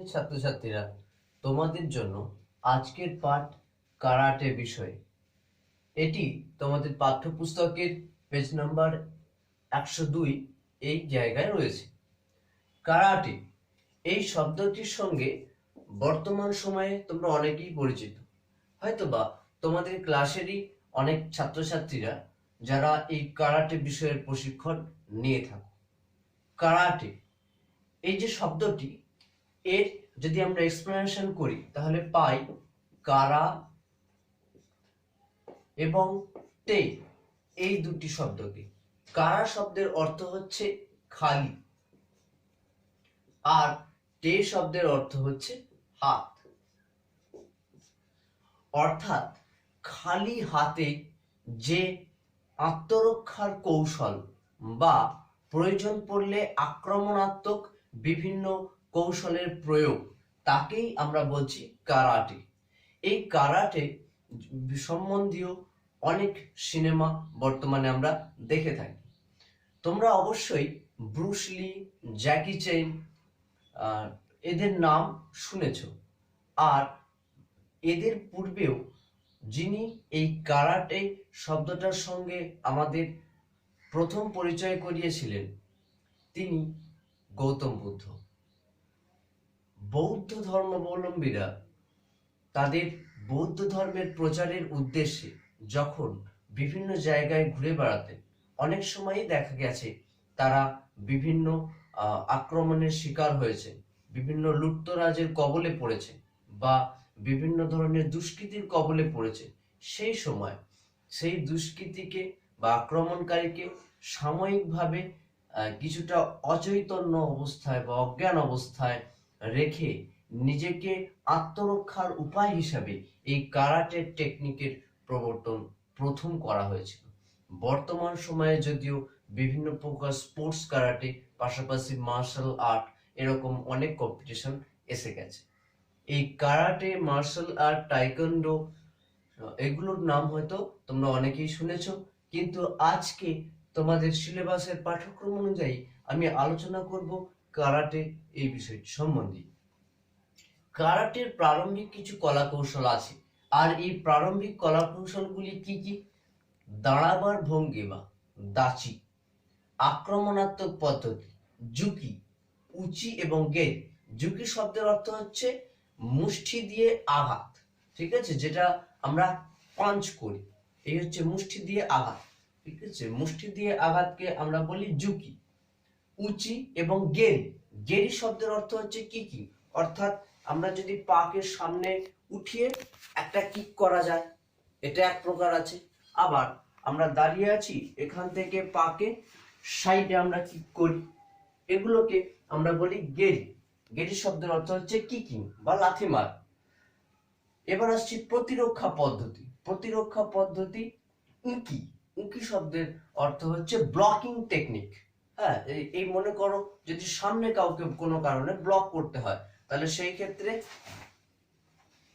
ছাত্রছাত্রীরা, তোমাদের জন্য আজকের পাঠ কারাটে বিষয়। এটি তোমাদের পাঠ্যপুস্তকের পেজ নাম্বার 102 এই জায়গায় রয়েছে। কারাটে এই শব্দটির সঙ্গে বর্তমান সময়ে তোমরা অনেকেই পরিচিত। হয়তোবা তোমাদের ক্লাসেরই অনেক ছাত্রছাত্রীরা যারা এই কারাটে বিষয়ের প্রশিক্ষণ নিয়ে থাকো। কারাটে এই যে শব্দটি, এর যদি আমরা এক্সপ্লেনেশন করি তাহলে পাই কারা এবং টে এই দুটি শব্দকে। কারা শব্দের অর্থ হচ্ছে খালি, আর টে শব্দের অর্থ হচ্ছে হাত। অর্থাৎ খালি হাতে যে আত্মরক্ষার কৌশল বা প্রয়োজন পড়লে আক্রমণাত্মক বিভিন্ন কৌশলের প্রয়োগ, তাকেই আমরা বলছি কারাটে। এই কারাটে সম্বন্ধীয় অনেক সিনেমা বর্তমানে আমরা দেখে থাকি। তোমরা অবশ্যই ব্রুস লি, জ্যাকি চ্যান এদের নাম শুনেছ। আর এদের পূর্বেও যিনি এই কারাটে শব্দটার সঙ্গে আমাদের প্রথম পরিচয় করিয়েছিলেন, তিনি গৌতম বুদ্ধ। বৌদ্ধ ধর্মাবলম্বীরা তাদের বৌদ্ধ ধর্মের প্রচারের উদ্দেশ্যে যখন বিভিন্ন জায়গায় ঘুরে বেড়াতেন, অনেক সময়ই দেখা গেছে তারা বিভিন্ন আক্রমণের শিকার হয়েছে, বিভিন্ন লুটতরাজের কবলে পড়েছে বা বিভিন্ন ধরনের দুষ্কৃতির কবলে পড়েছে। সেই সময় সেই দুষ্কৃতিকে বা আক্রমণকারীকে সাময়িকভাবে কিছুটা অচৈতন্য অবস্থায় বা অজ্ঞান অবস্থায় রেখে নিজেকে আত্মরক্ষার উপায় হিসাবে এই কারাটে টেকনিকের প্রবর্তন প্রথম করা হয়েছিল। বর্তমান সময়ে যদিও বিভিন্ন প্রকার স্পোর্টস কারাটে, পাশাপাশি মার্শাল আর্ট, এরকম অনেক কম্পিটিশন এসে গেছে। এই কারাটে, মার্শাল আর্ট, টাইকোয়ান্ডো এগুলোর নাম হয়তো তোমরা অনেকেই শুনেছ, কিন্তু আজকে তোমাদের সিলেবাসের পাঠ্যক্রম অনুযায়ী আমি আলোচনা করব কারাটে এই বিষয়টি সম্বন্ধে। কারাটের প্রারম্ভিক কিছু কলা কৌশল আছে, আর এই প্রারম্ভিক কলা কৌশলগুলি কি কি? দাঁড়াবার ভঙ্গিমা, দাচি, আক্রমণাত্মক পদ্ধতি, জুকি, উচি এবং গেরি। জুকি শব্দের অর্থ হচ্ছে মুষ্টি দিয়ে আঘাত, ঠিক আছে, যেটা আমরা পাঞ্চ করি, এই হচ্ছে মুষ্টি দিয়ে আঘাত, ঠিক আছে। মুষ্টি দিয়ে আঘাতকে আমরা বলি জুকি। উচি এবং গেরি, গেরি শব্দের অর্থ হচ্ছে কিকিং, অর্থাৎ আমরা যদি পাকে সামনে উঠিয়ে একটা কিক করা যায়, এটা এক প্রকার আছে। আবার আমরা দাঁড়িয়ে আছি, এখান থেকে পাকে সাইডে আমরা কিক করি, এগুলোকে আমরা বলি গেরি। গেরি শব্দের অর্থ হচ্ছে কিকিং বা লাথি মার। এবার আসছি প্রতিরক্ষা পদ্ধতি। প্রতিরক্ষা পদ্ধতি উঁকি। উঁকি শব্দের অর্থ হচ্ছে ব্লকিং টেকনিক। হ্যাঁ, এই মনে করো যদি সামনে কাউকে কোনো কারণে ব্লক করতে হয়, তাহলে সেই ক্ষেত্রে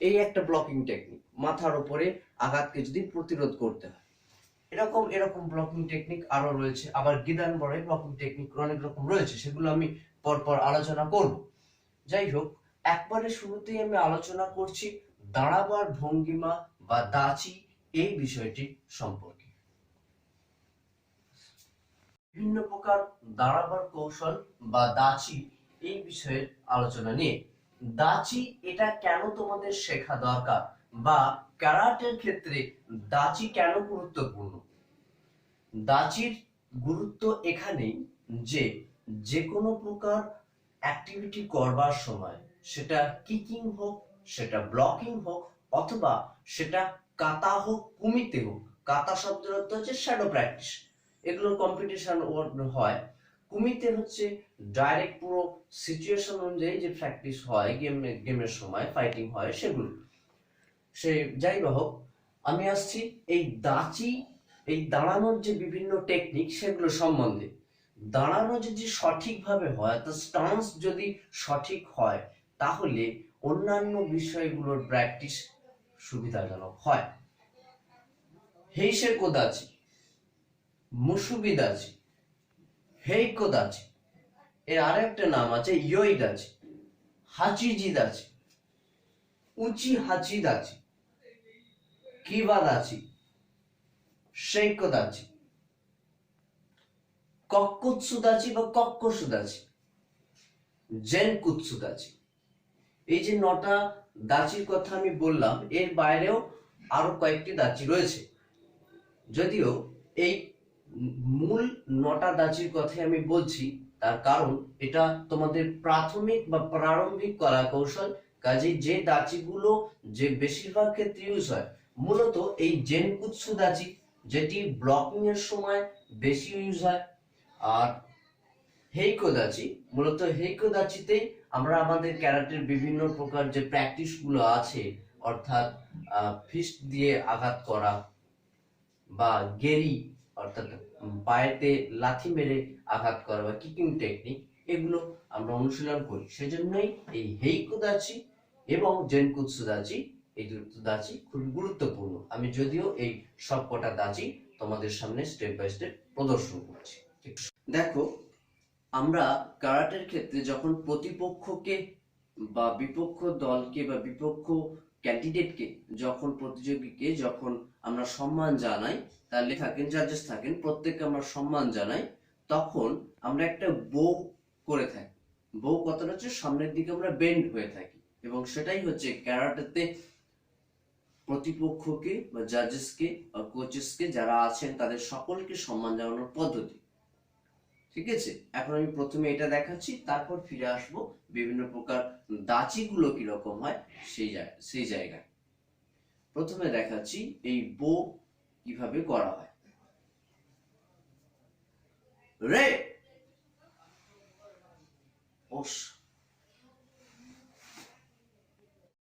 এই একটা ব্লকিং টেকনিক, মাথার উপরে আঘাতকে যদি প্রতিরোধ করতে হয়। এরকম ব্লকিং টেকনিক আরো রয়েছে। আবার গিদান বড়ে ব্লকিং টেকনিক অনেক রকম রয়েছে, সেগুলো আমি পরপর আলোচনা করব। যাই হোক, একবারে শুরুতেই আমি আলোচনা করছি দাঁড়াবার ভঙ্গিমা বা দাচি এই বিষয়টি সম্পর্কে। বিভিন্ন প্রকার দাঁড়াবার কৌশল বা দাচি এই বিষয়ের আলোচনা নিয়ে। দাচি এটা কেন তোমাদের শেখা দরকার, বা ক্যারাটের ক্ষেত্রে দাচি কেন গুরুত্বপূর্ণ? দাচির গুরুত্ব এখানেই যে যে কোনো প্রকার অ্যাক্টিভিটি করবার সময়, সেটা কিকিং হোক, সেটা ব্লকিং হোক, অথবা সেটা কাতা হোক, কুমিতে হোক। কাতা শব্দের অর্থ হচ্ছে শ্যাডো প্র্যাকটিস, এগুলোর কম্পিটিশন হয়। কুমিতে হচ্ছে ডাইরেক্ট পুরো সিচুয়েশন অনুযায়ী যে প্র্যাকটিস হয়, গেমের সময় ফাইটিং হয় সেগুলো। সে যাই হোক, আমি আসছি এই দাচি, এই দাঁড়ানোর যে বিভিন্ন টেকনিক সেগুলো সম্বন্ধে। দাঁড়ানো যদি সঠিকভাবে হয়, তো স্টান্স যদি সঠিক হয়, তাহলে অন্যান্য বিষয়গুলোর প্র্যাকটিস সুবিধাজনক হয়। হেইসে কোদাচি, মুসুবিদাচি, হেইকোদাচি, এর আরেকটা নাম আছে ইয়োইদাচি। হাচিজি দাচি, উচি হাচি দাচি, কিবা দাচি, শেইকো দাচি, কক্কুৎসু দাচি বা কক্কসু দাচি, জেনকুৎসু দাচি। এই যে 9টা দাচির কথা আমি বললাম, এর বাইরেও আরো কয়েকটি দাচি রয়েছে। যদিও এই মূল 9টা দাচির কথাই আমি বলছি, তার কারণ এটা তোমাদের প্রাথমিক বা প্রারম্ভিক কলা কৌশল। কাজে যে দাচিগুলো যে বেশিরভাগ ক্ষেত্রে ইউজ হয়, মূলত এই জেনকুৎসু দাচি, যেটি ব্লকিং এর সময় বেশি ইউজ হয়। আর হেইকো দাচি, মূলত হেইকো দাচিতেই আমরা আমাদের ক্যারাটের বিভিন্ন প্রকার যে প্র্যাকটিস গুলো আছে, অর্থাৎ ফিস্ট দিয়ে আঘাত করা বা গেরি অর্থাৎ পায়েতে লাথি মেরে আঘাত করা বা কিকিং টেকনিক, এগুলো আমরা অনুশীলন করি। সেজন্যই এই হেইকো দাচি এবং জেনকুৎসু দাচি, এই দুটো দাচি খুব গুরুত্বপূর্ণ। আমি যদিও এই সবকটা দাচি তোমাদের সামনে স্টেপ বাই স্টেপ প্রদর্শন করছি। দেখো, আমরা কারাটের ক্ষেত্রে যখন প্রতিপক্ষকে বা বিপক্ষ দলকে বা বিপক্ষ ক্যান্ডিডেটকে, যখন প্রতিযোগীকে যখন আমরা সম্মান জানাই, তাহলে থাকেন জাজেস থাকেন, প্রত্যেককে আমরা সম্মান জানাই, তখন আমরা একটা বো করে থাকি। বো কথাটা হচ্ছে সামনের দিকে আমরা বেন্ড হয়ে থাকি, এবং সেটাই হচ্ছে ক্যারাটেতে প্রতিপক্ষকে বা জাজেসকে বা কোচেসকে যারা আছেন তাদের সকলকে সম্মান জানানোর পদ্ধতি। ঠিক আছে, এখন আমি প্রথমে এটা দেখাচ্ছি, তারপর ফিরে আসব বিভিন্ন প্রকার দাচিগুলো কিরকম হয় সেই জায়গায়। প্রথমে দেখাচ্ছি এই বো কিভাবে করা হয়। রে ওস